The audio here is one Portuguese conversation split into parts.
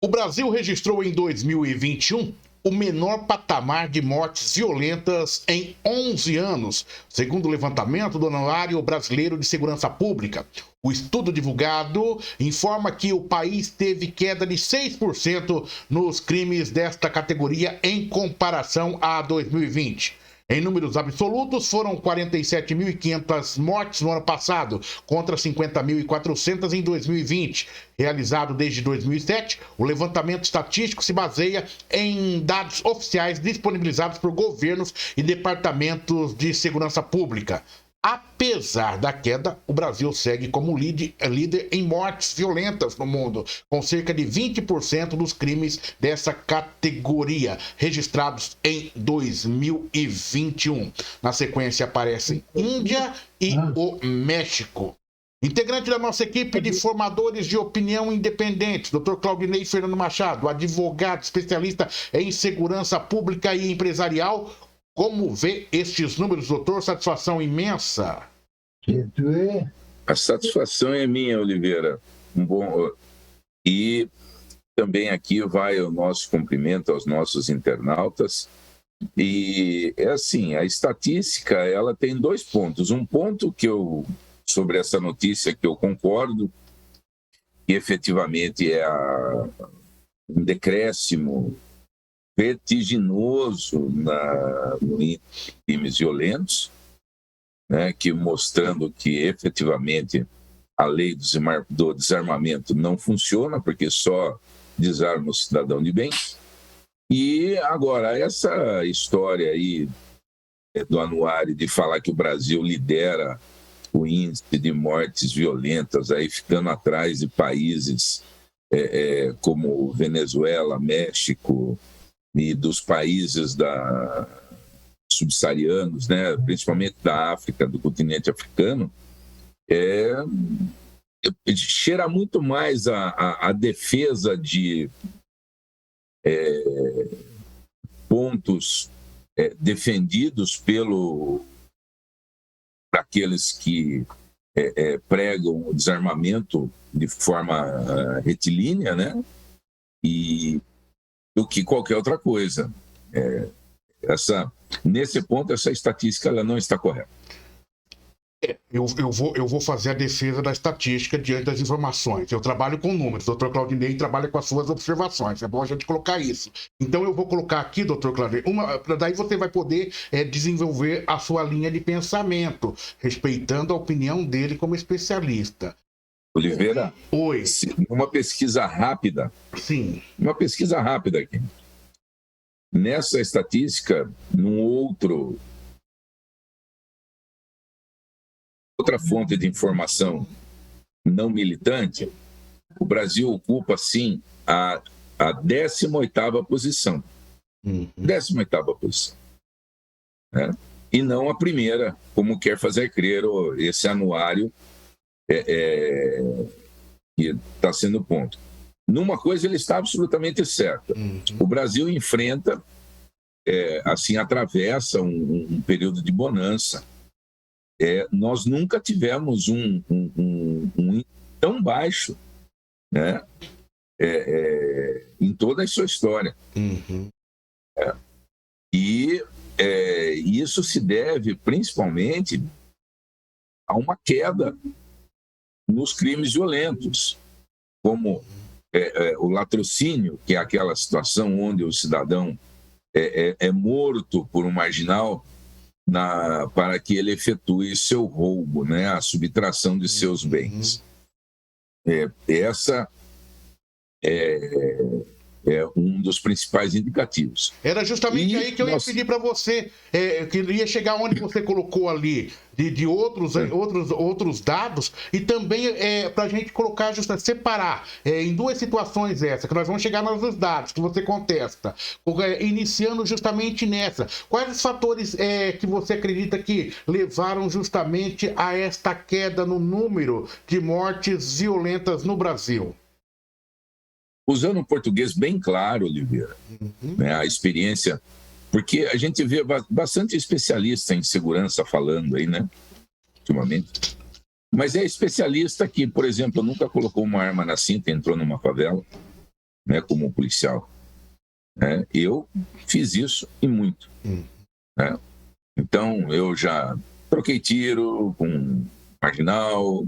O Brasil registrou em 2021 o menor patamar de mortes violentas em 11 anos, segundo o levantamento do Anuário Brasileiro de Segurança Pública. O estudo divulgado informa que o país teve queda de 6% nos crimes desta categoria em comparação a 2020. Em números absolutos, foram 47.500 mortes no ano passado, contra 50.400 em 2020. Realizado desde 2007, o levantamento estatístico se baseia em dados oficiais disponibilizados por governos e departamentos de segurança pública. Apesar da queda, o Brasil segue como líder em mortes violentas no mundo, com cerca de 20% dos crimes dessa categoria registrados em 2021. Na sequência aparecem Índia e o México. Integrante da nossa equipe de formadores de opinião independentes, Dr. Claudinei Fernando Machado, advogado especialista em segurança pública e empresarial. Como vê estes números, doutor? Satisfação imensa. A satisfação é minha, Oliveira. E também aqui vai o nosso cumprimento aos nossos internautas. E é assim, a estatística, ela tem dois pontos. Um ponto sobre essa notícia que eu concordo, que efetivamente é um decréscimo vertiginoso no índice de crimes violentos, né, que mostrando que efetivamente a lei do desarmamento não funciona, porque só desarma o cidadão de bem. E agora, essa história aí do anuário de falar que o Brasil lidera o índice de mortes violentas, aí ficando atrás de países como Venezuela, México, e dos países subsaarianos, né, principalmente da África, do continente africano, cheira muito mais a defesa de pontos defendidos por aqueles que pregam o desarmamento de forma retilínea, né, do que qualquer outra coisa. Nesse ponto, essa estatística ela não está correta. Eu vou fazer a defesa da estatística diante das informações. Eu trabalho com números, o Dr. Claudinei trabalha com as suas observações. É bom a gente colocar isso. Então, eu vou colocar aqui, Dr. Claudinei, daí você vai poder desenvolver a sua linha de pensamento, respeitando a opinião dele como especialista. Oliveira, oi. Uma pesquisa rápida. Sim. Uma pesquisa rápida aqui. Nessa estatística, outra fonte de informação não militante, o Brasil ocupa, sim, a 18ª posição. 18ª posição. Né? E não a primeira, como quer fazer crer esse anuário que está sendo ponto. Numa coisa ele está absolutamente certo. O Brasil enfrenta, atravessa um período de bonança. Nós nunca tivemos um tão baixo, né, em toda a sua história. E isso se deve principalmente a uma queda nos crimes violentos, como o latrocínio, que é aquela situação onde o cidadão é morto por um marginal para que ele efetue seu roubo, né, a subtração de seus bens. Essa é um dos principais indicativos. Era justamente aí que eu ia pedir para você, que ia chegar onde você colocou ali, de outros dados, e também para a gente colocar, separar em duas situações que nós vamos chegar nos dados que você contesta, iniciando justamente nessa. Quais os fatores que você acredita que levaram justamente a esta queda no número de mortes violentas no Brasil? Usando um português bem claro, Oliveira, né, a experiência, porque a gente vê bastante especialista em segurança falando aí, né, ultimamente, mas é especialista que, por exemplo, nunca colocou uma arma na cinta e entrou numa favela, né, como policial. Né? Eu fiz isso e muito. Né? Então, eu já troquei tiro com marginal,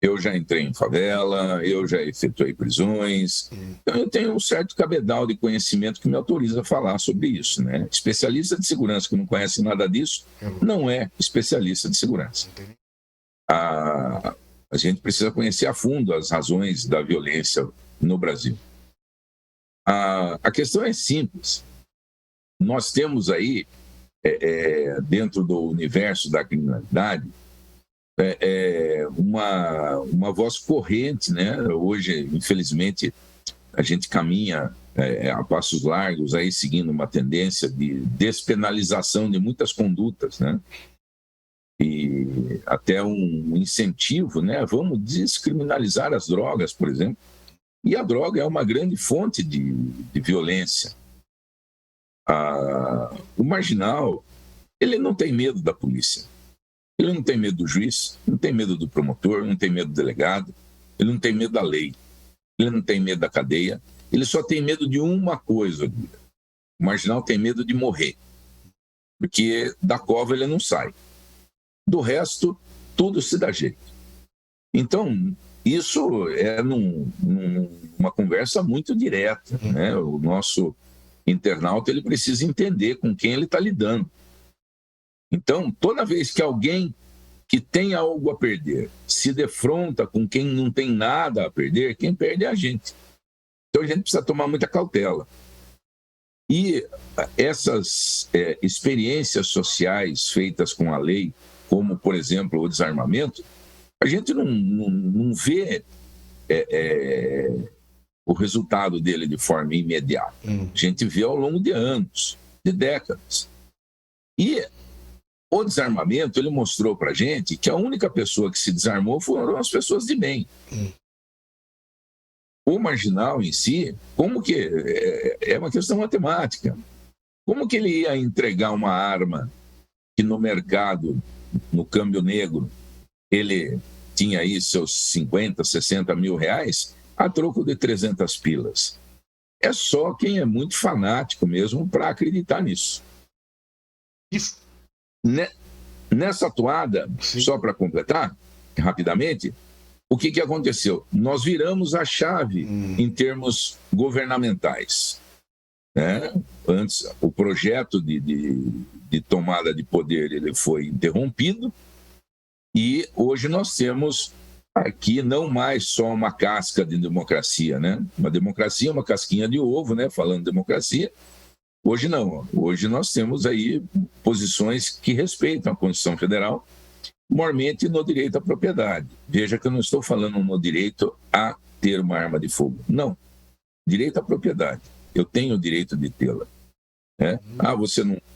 eu já entrei em favela, eu já efetuei prisões. Então, eu tenho um certo cabedal de conhecimento que me autoriza a falar sobre isso. Né? Especialista de segurança que não conhece nada disso, não é especialista de segurança. A gente precisa conhecer a fundo as razões da violência no Brasil. A questão é simples. Nós temos aí, dentro do universo da criminalidade, uma voz corrente, né? Hoje, infelizmente, a gente caminha a passos largos, aí seguindo uma tendência de despenalização de muitas condutas, né? E até um incentivo, né? Vamos descriminalizar as drogas, por exemplo. E a droga é uma grande fonte de violência. O marginal, ele não tem medo da polícia. Ele não tem medo do juiz, não tem medo do promotor, não tem medo do delegado, ele não tem medo da lei, ele não tem medo da cadeia, ele só tem medo de uma coisa. O marginal tem medo de morrer, porque da cova ele não sai. Do resto, tudo se dá jeito. Então, isso é numa conversa muito direta, né? O nosso internauta, ele precisa entender com quem ele está lidando. Então, toda vez que alguém que tem algo a perder se defronta com quem não tem nada a perder, quem perde é a gente. Então, a gente precisa tomar muita cautela. E essas experiências sociais feitas com a lei, como, por exemplo, o desarmamento, a gente não vê o resultado dele de forma imediata. A gente vê ao longo de anos, de décadas. E o desarmamento, ele mostrou para a gente que a única pessoa que se desarmou foram as pessoas de bem. O marginal em si, como que... É uma questão matemática. Como que ele ia entregar uma arma que no mercado, no câmbio negro, ele tinha aí seus 50, 60 mil reais a troco de 300 pilas? É só quem é muito fanático mesmo para acreditar nisso. Nessa toada, só para completar, rapidamente, o que aconteceu? Nós viramos a chave em termos governamentais. Né? Antes, o projeto de tomada de poder ele foi interrompido e hoje nós temos aqui não mais só uma casca de democracia, né? Uma democracia, uma casquinha de ovo, né? Falando democracia. Hoje não. Hoje nós temos aí posições que respeitam a Constituição Federal, mormente no direito à propriedade. Veja que eu não estou falando no direito a ter uma arma de fogo. Não. Direito à propriedade. Eu tenho o direito de tê-la. Né?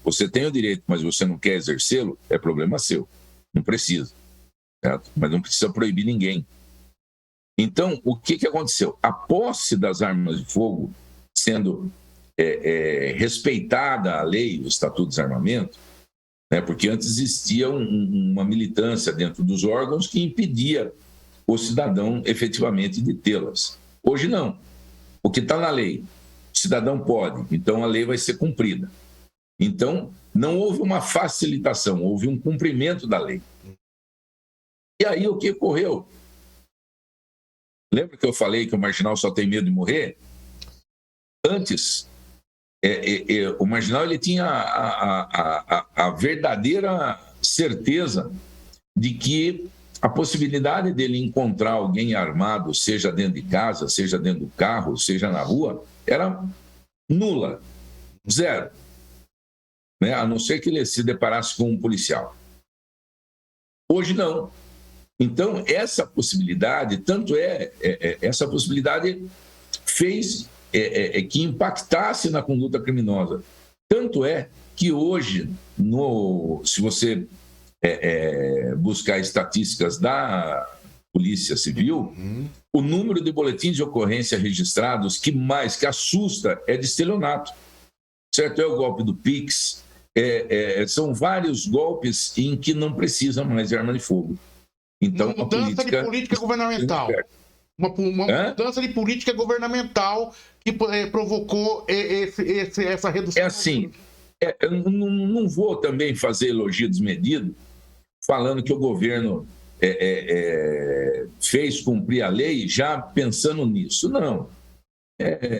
Você tem o direito, mas você não quer exercê-lo, é problema seu. Não precisa. Certo? Mas não precisa proibir ninguém. Então, o que aconteceu? A posse das armas de fogo sendo respeitada a lei, o Estatuto de Desarmamento, né? Porque antes existia uma militância dentro dos órgãos que impedia o cidadão efetivamente de tê-las. Hoje não. O que está na lei, o cidadão pode, então a lei vai ser cumprida. Então, não houve uma facilitação, houve um cumprimento da lei. E aí o que ocorreu? Lembra que eu falei que o marginal só tem medo de morrer? Antes, o marginal ele tinha a verdadeira certeza de que a possibilidade dele encontrar alguém armado, seja dentro de casa, seja dentro do carro, seja na rua, era nula, zero. Né? A não ser que ele se deparasse com um policial. Hoje não. Então, essa possibilidade, essa possibilidade fez que impactasse na conduta criminosa. Tanto é que hoje, se você buscar estatísticas da Polícia Civil, o número de boletins de ocorrência registrados que assusta é de estelionato. Certo? É o golpe do Pix, são vários golpes em que não precisa mais de arma de fogo. Então, uma mudança de política governamental. Uma mudança de política governamental que provocou essa redução? É assim, eu não vou também fazer elogio desmedido, falando que o governo fez cumprir a lei já pensando nisso. Não.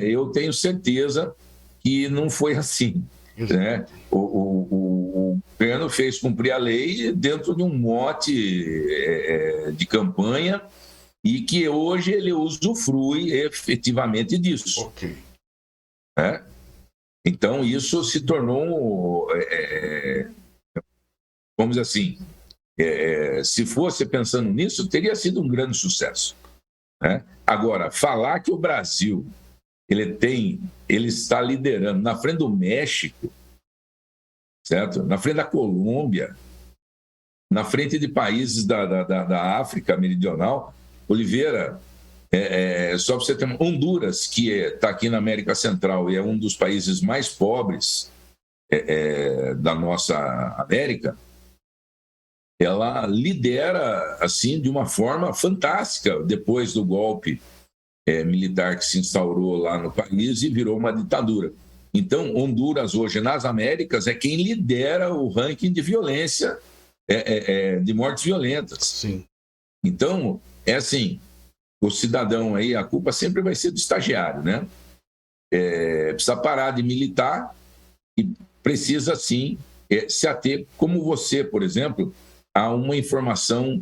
Eu tenho certeza que não foi assim. Né? O governo fez cumprir a lei dentro de um mote de campanha e que hoje ele usufrui efetivamente disso. Ok. Né? Então, isso se tornou, vamos dizer assim, se fosse pensando nisso, teria sido um grande sucesso. Né? Agora, falar que o Brasil ele está liderando na frente do México, certo? Na frente da Colômbia, na frente de países da África Meridional. Oliveira, só para você ter Honduras, que está aqui na América Central e é um dos países mais pobres da nossa América, ela lidera assim de uma forma fantástica depois do golpe militar que se instaurou lá no país e virou uma ditadura. Então, Honduras hoje nas Américas é quem lidera o ranking de violência, de mortes violentas. Sim. Então, é assim, o cidadão aí, a culpa sempre vai ser do estagiário, né? Precisa parar de militar e precisa, sim, se ater, como você, por exemplo, a uma informação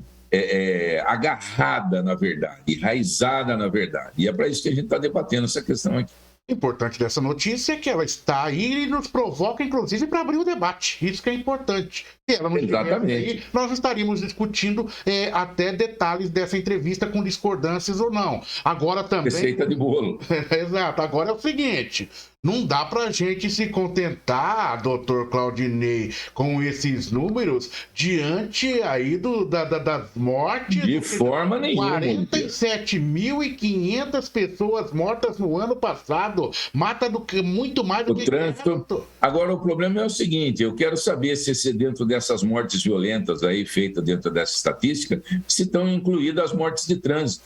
agarrada na verdade, enraizada na verdade. E é para isso que a gente está debatendo essa questão aqui. O importante dessa notícia é que ela está aí e nos provoca, inclusive, para abrir o debate. Isso que é importante. Se ela não estivesse aí, nós estaríamos discutindo até detalhes dessa entrevista com discordâncias ou não. Agora também... Receita de bolo. Exato. Agora é o seguinte... Não dá pra gente se contentar, doutor Claudinei, com esses números diante aí das mortes. De forma nenhuma. 47.500 pessoas mortas no ano passado. Mata muito mais do que trânsito. Agora, o problema é o seguinte, eu quero saber se dentro dessas mortes violentas aí, feitas dentro dessa estatística, se estão incluídas as mortes de trânsito.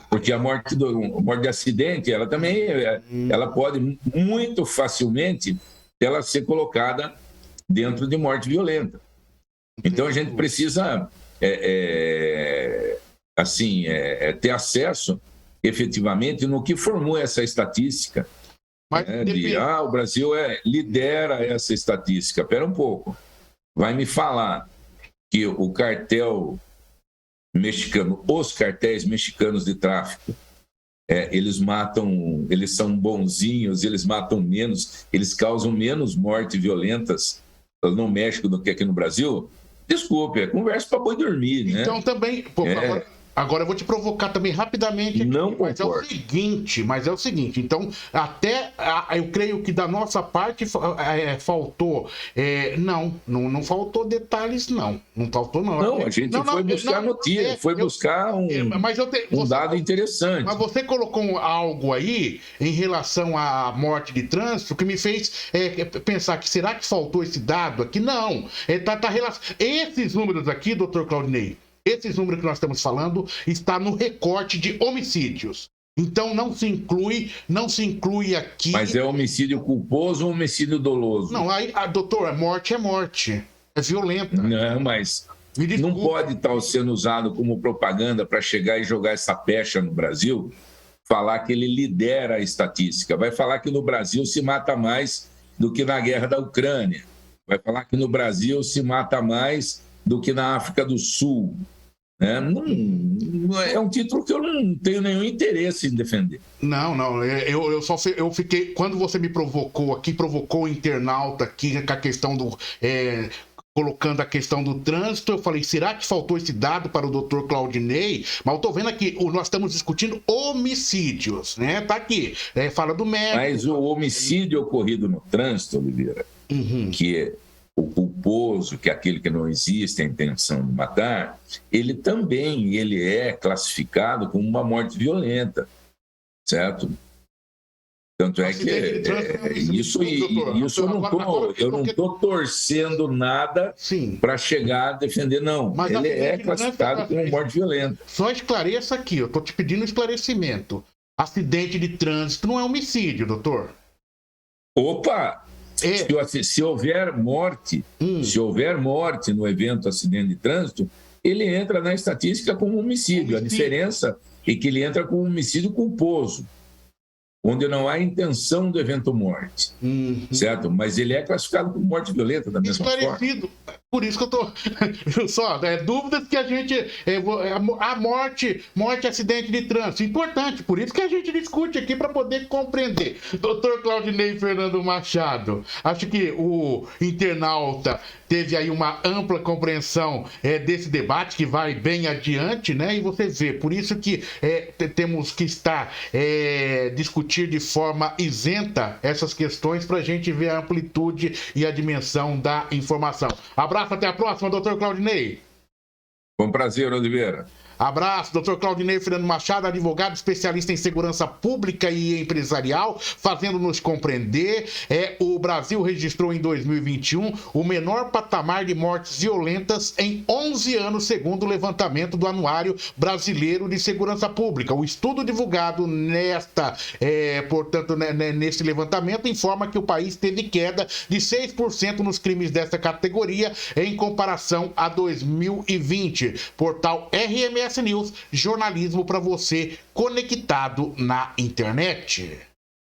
Porque a morte de acidente, ela também ela pode muito facilmente ela ser colocada dentro de morte violenta. Então a gente precisa ter acesso efetivamente no que formou essa estatística. O Brasil lidera essa estatística. Espera um pouco. Vai me falar que o cartel mexicano, os cartéis mexicanos de tráfico, eles são bonzinhos, eles matam menos, eles causam menos mortes violentas no México do que aqui no Brasil? Desculpe, é conversa para boi dormir, né? Então também, agora eu vou te provocar também rapidamente aqui, não mas concordo. é o seguinte, então eu creio que da nossa parte faltou, não faltou detalhes, não faltou não. Não, a gente foi buscar notícia, foi buscar um dado interessante. Mas você colocou algo aí em relação à morte de trânsito que me fez pensar que será que faltou esse dado aqui? Não, esses números aqui, doutor Claudinei, esses números que nós estamos falando está no recorte de homicídios. Então não se inclui aqui... Mas é homicídio culposo ou homicídio doloso? Não, doutor, morte é morte. É violenta. Não, mas não pode estar sendo usado como propaganda para chegar e jogar essa pecha no Brasil, falar que ele lidera a estatística. Vai falar que no Brasil se mata mais do que na guerra da Ucrânia. Vai falar que no Brasil se mata mais do que na África do Sul. Não, é um título que eu não tenho nenhum interesse em defender. Não, eu fiquei, quando você me provocou o internauta aqui com a questão do colocando a questão do trânsito, eu falei, será que faltou esse dado para o doutor Claudinei? Mas eu tô vendo aqui, nós estamos discutindo homicídios, né? Tá aqui, fala do médico. Mas o homicídio ocorrido no trânsito, Oliveira, que é o culposo, que é aquele que não existe a intenção de matar, ele é classificado como uma morte violenta, certo? Tanto é que isso eu não estou torcendo nada para chegar a defender, não. Mas ele é classificado como morte violenta. Só esclareça aqui, eu estou te pedindo esclarecimento. acidente de trânsito não é homicídio, doutor? Opa! Se houver morte, se houver morte no evento acidente de trânsito, ele entra na estatística como homicídio. A diferença é que ele entra como homicídio culposo, onde não há intenção do evento morte, certo? Mas ele é classificado como morte violenta da mesma forma. Esclarecido. Por isso que eu tô... Só, dúvidas que a gente... a morte, acidente de trânsito, importante. Por isso que a gente discute aqui para poder compreender. Doutor Claudinei Fernando Machado, acho que o internauta teve aí uma ampla compreensão desse debate que vai bem adiante, né? E você vê, por isso que temos que discutir de forma isenta essas questões para a gente ver a amplitude e a dimensão da informação. Abraço, até a próxima, doutor Claudinei. Com prazer, Oliveira. Abraço, doutor Claudinei Fernando Machado, advogado especialista em segurança pública e empresarial, fazendo-nos compreender. O Brasil registrou em 2021 o menor patamar de mortes violentas em 11 anos, segundo o levantamento do Anuário Brasileiro de Segurança Pública. O estudo divulgado nesse levantamento informa que o país teve queda de 6% nos crimes dessa categoria em comparação a 2020. Portal RMS News, jornalismo para você conectado na internet.